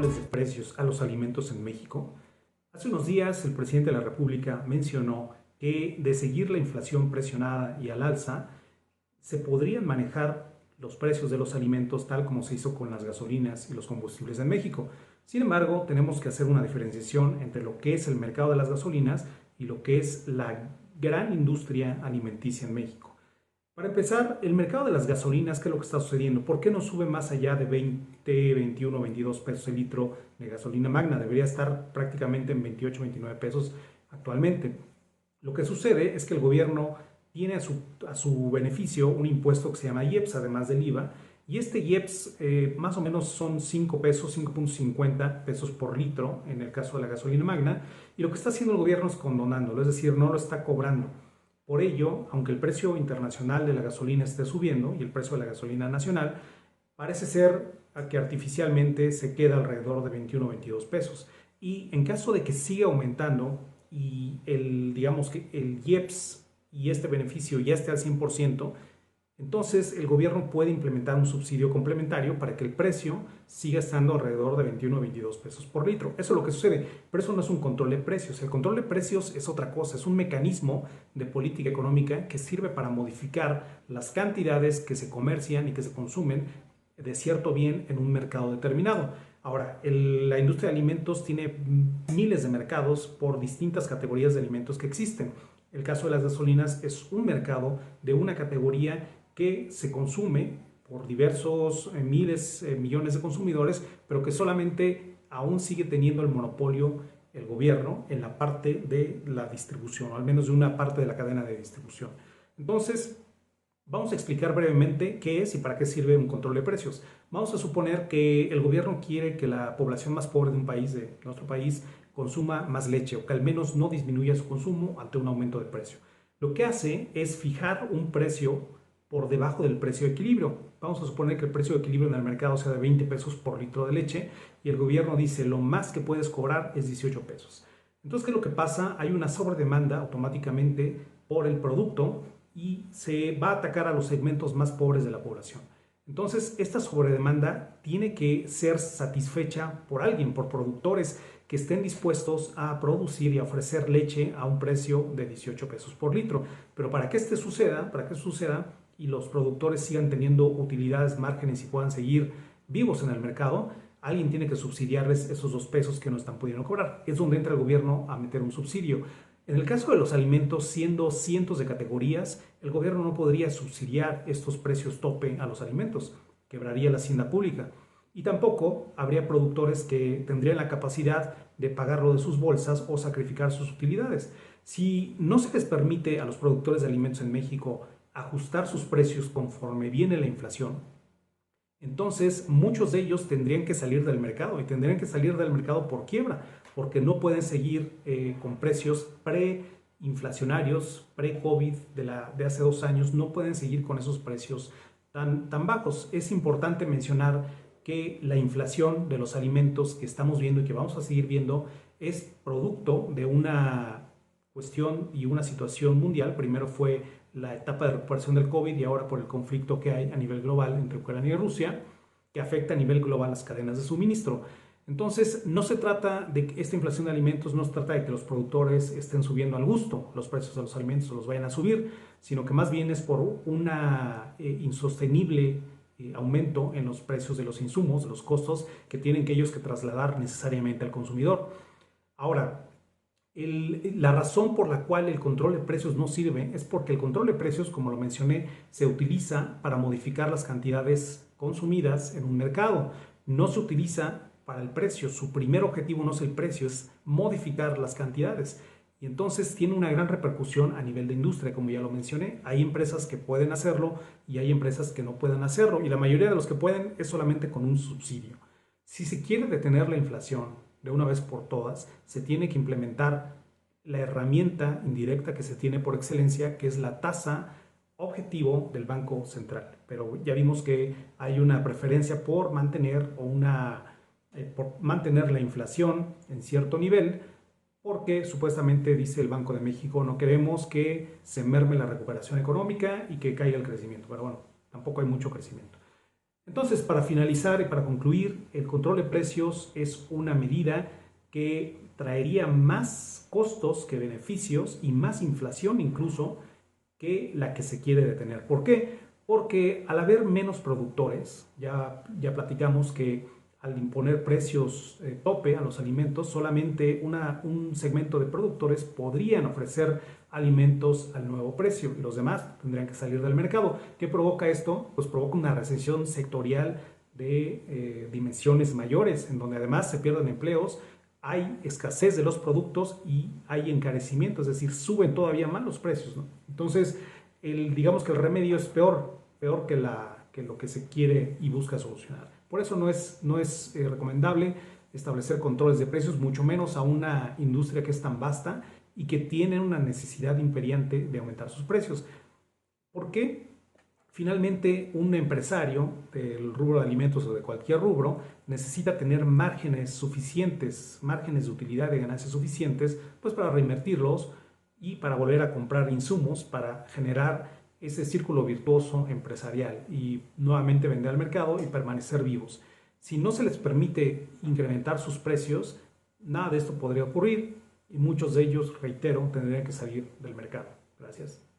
controles de precios a los alimentos en México? Hace unos días el presidente de la República mencionó que de seguir la inflación presionada y al alza, se podrían manejar los precios de los alimentos tal como se hizo con las gasolinas y los combustibles en México. Sin embargo, tenemos que hacer una diferenciación entre lo que es el mercado de las gasolinas y lo que es la gran industria alimenticia en México. Para empezar, el mercado de las gasolinas, ¿qué es lo que está sucediendo? ¿Por qué no sube más allá de 20, 21, 22 pesos el litro de gasolina magna? Debería estar prácticamente en 28, 29 pesos actualmente. Lo que sucede es que el gobierno tiene a su beneficio un impuesto que se llama IEPS, además del IVA, y este IEPS más o menos son 5 pesos, 5.50 pesos por litro en el caso de la gasolina magna, y lo que está haciendo el gobierno es condonándolo, es decir, no lo está cobrando. Por ello, aunque el precio internacional de la gasolina esté subiendo y el precio de la gasolina nacional, parece ser que artificialmente se queda alrededor de 21 o 22 pesos. Y en caso de que siga aumentando y digamos que el IEPS y este beneficio ya esté al 100%, entonces el gobierno puede implementar un subsidio complementario para que el precio siga estando alrededor de 21 o 22 pesos por litro. Eso es lo que sucede, pero eso no es un control de precios. El control de precios es otra cosa, es un mecanismo de política económica que sirve para modificar las cantidades que se comercian y que se consumen de cierto bien en un mercado determinado. Ahora, la industria de alimentos tiene miles de mercados por distintas categorías de alimentos que existen. El caso de las gasolinas es un mercado de una categoría que se consume por diversos miles, millones de consumidores, pero que solamente aún sigue teniendo el monopolio el gobierno en la parte de la distribución, o al menos de una parte de la cadena de distribución. Entonces, vamos a explicar brevemente qué es y para qué sirve un control de precios. Vamos a suponer que el gobierno quiere que la población más pobre de un país, de nuestro país, consuma más leche o que al menos no disminuya su consumo ante un aumento de precio. Lo que hace es fijar un precio por debajo del precio de equilibrio. Vamos a suponer que el precio de equilibrio en el mercado sea de 20 pesos por litro de leche y el gobierno dice lo más que puedes cobrar es 18 pesos. Entonces, ¿qué es lo que pasa? Hay una sobredemanda automáticamente por el producto y se va a atacar a los segmentos más pobres de la población. Entonces, esta sobredemanda tiene que ser satisfecha por alguien, por productores que estén dispuestos a producir y a ofrecer leche a un precio de 18 pesos por litro. Pero para que esto suceda, y los productores sigan teniendo utilidades, márgenes y puedan seguir vivos en el mercado, alguien tiene que subsidiarles esos 2 pesos que no están pudiendo cobrar. Es donde entra el gobierno a meter un subsidio. En el caso de los alimentos, siendo cientos de categorías, el gobierno no podría subsidiar estos precios tope a los alimentos, quebraría la hacienda pública. Y tampoco habría productores que tendrían la capacidad de pagarlo de sus bolsas o sacrificar sus utilidades. Si no se les permite a los productores de alimentos en México ajustar sus precios conforme viene la inflación, entonces muchos de ellos tendrían que salir del mercado y tendrían que salir del mercado por quiebra, porque no pueden seguir con precios preinflacionarios, pre-COVID de hace 2 años, no pueden seguir con esos precios tan bajos. Es importante mencionar que la inflación de los alimentos que estamos viendo y que vamos a seguir viendo es producto de una cuestión y una situación mundial. Primero fue la etapa de recuperación del COVID y ahora por el conflicto que hay a nivel global entre Ucrania y Rusia, que afecta a nivel global las cadenas de suministro. Entonces, no se trata de que esta inflación de alimentos, no se trata de que los productores estén subiendo al gusto los precios de los alimentos o los vayan a subir, sino que más bien es por una insostenible aumento en los precios de los insumos, de los costos que tienen que ellos que trasladar necesariamente al consumidor. Ahora, la razón por la cual el control de precios no sirve es porque el control de precios, como lo mencioné, se utiliza para modificar las cantidades consumidas en un mercado. No se utiliza para el precio. Su primer objetivo no es el precio, es modificar las cantidades. Y entonces tiene una gran repercusión a nivel de industria, como ya lo mencioné. Hay empresas que pueden hacerlo y hay empresas que no pueden hacerlo. Y la mayoría de los que pueden es solamente con un subsidio. Si se quiere detener la inflación de una vez por todas, se tiene que implementar la herramienta indirecta que se tiene por excelencia, que es la tasa objetivo del Banco Central. Pero ya vimos que hay una preferencia por mantener por mantener la inflación en cierto nivel, porque supuestamente dice el Banco de México, no queremos que se merme la recuperación económica y que caiga el crecimiento. Pero bueno, tampoco hay mucho crecimiento. Entonces, para finalizar y para concluir, el control de precios es una medida que traería más costos que beneficios y más inflación incluso que la que se quiere detener. ¿Por qué? Porque al haber menos productores, ya platicamos que al imponer precios tope a los alimentos, solamente un segmento de productores podrían ofrecer alimentos al nuevo precio y los demás tendrían que salir del mercado. ¿Qué provoca esto? Pues provoca una recesión sectorial de dimensiones mayores, en donde además se pierden empleos, hay escasez de los productos y hay encarecimiento, es decir, suben todavía más los precios, ¿no? Entonces, digamos que el remedio es peor que lo que se quiere y busca solucionar. Por eso no es recomendable establecer controles de precios, mucho menos a una industria que es tan vasta y que tiene una necesidad imperiante de aumentar sus precios. ¿Por qué? Finalmente, un empresario del rubro de alimentos o de cualquier rubro necesita tener márgenes suficientes, márgenes de utilidad de ganancias suficientes, pues para reinvertirlos y para volver a comprar insumos para generar ese círculo virtuoso empresarial y nuevamente vender al mercado y permanecer vivos. Si no se les permite incrementar sus precios, nada de esto podría ocurrir y muchos de ellos, reitero, tendrían que salir del mercado. Gracias.